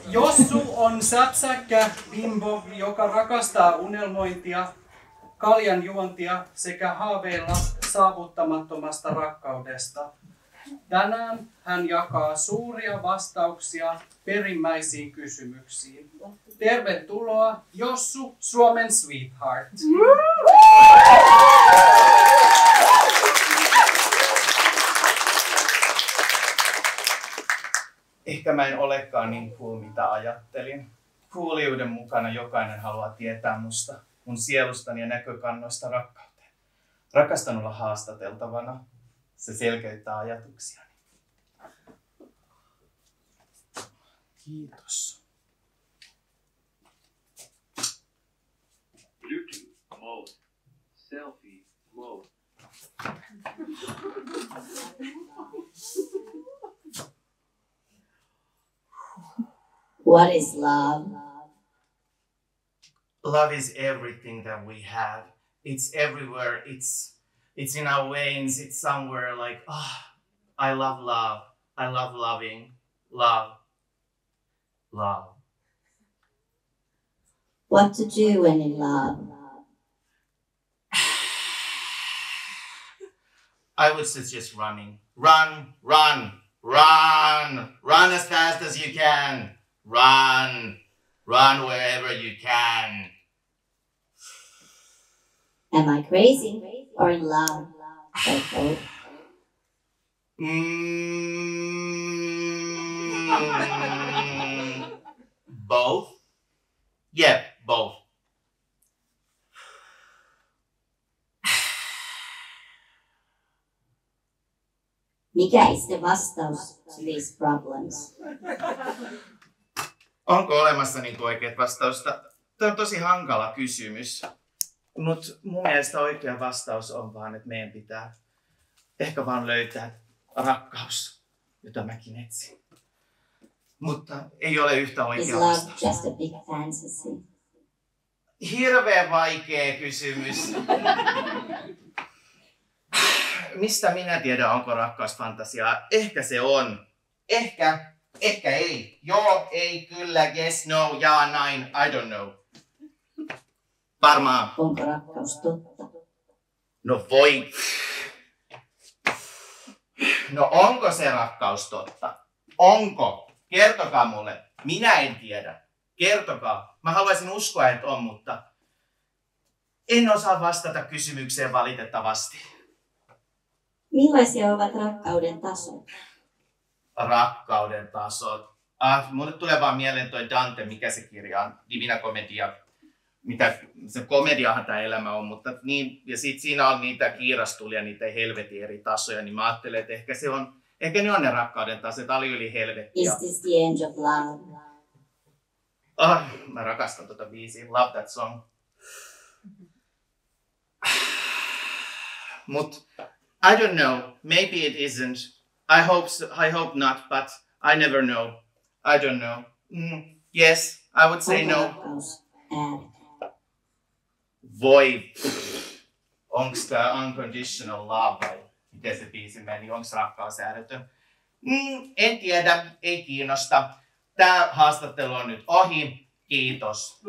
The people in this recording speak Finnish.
Jossu on säpsäkkä bimbo, joka rakastaa unelmointia, kaljan juontia sekä haaveilla saavuttamattomasta rakkaudesta. Tänään hän jakaa suuria vastauksia perimmäisiin kysymyksiin. Tervetuloa Jossu, Suomen sweetheart. Ehkä mä en olekaan niin cool, mitä ajattelin. Cooliuden mukana jokainen haluaa tietää musta, mun sielustani ja näkökannoista rakkauteen. Rakastan olla haastateltavana. Se selkeyttää ajatuksiani. Kiitos. Bluetooth mode. Selfie mode. What is love? Love is everything that we have. It's everywhere. It's in our veins. It's somewhere like, I love love. I love loving. Love. Love. What to do when in love? I would suggest running. Run, run, run. Run as fast as you can. Run. Run wherever you can. Am I crazy or in love? Or both? Both? Yeah, both. Mikä is the vastaus to these problems? Onko olemassa niin oikeat vastausta? Tämä on tosi hankala kysymys. Mutta mun mielestä oikea vastaus on vaan, että meidän pitää ehkä vaan löytää rakkaus, jota mäkin etsin. Mutta ei ole yhtä Is oikea love vastaus. just a big fantasy? Hirveän vaikea kysymys. Mistä minä tiedän, onko rakkaus fantasiaa? Ehkä se on. Ehkä ei. Joo, ei, kyllä, yes, no, jaa, näin, I don't know. Varmaan. Onko rakkaus totta? No voi. No onko se rakkaus totta? Onko? Kertokaa mulle. Minä en tiedä. Kertokaa. Mä haluaisin uskoa, että on, mutta en osaa vastata kysymykseen valitettavasti. Millaisia ovat rakkauden tasot? Rakkauden tasot. Mulle tulee vaan mieleen toi Dante, mikä se kirja on, Divina Commedia. Mitä se komediahan tämä elämä on, mutta niin, ja sit siinä on niitä kiirastulia, niitä helvetin eri tasoja, niin mä ajattelen, että ehkä ne on ne rakkauden tasot, ali yli helvettiä. Is this the end of love? Mä rakastan tota biisiä, love that song. Mut I don't know, maybe it isn't. I hope not, but I never know. I don't know. Yes, I would say Onko no. rakkaus ääretön? Voi, onks tää unconditional love vai miten se biisi meni, onks rakkaus ääretön? En tiedä, ei kiinnosta. Tää haastattelu on nyt ohi. Kiitos.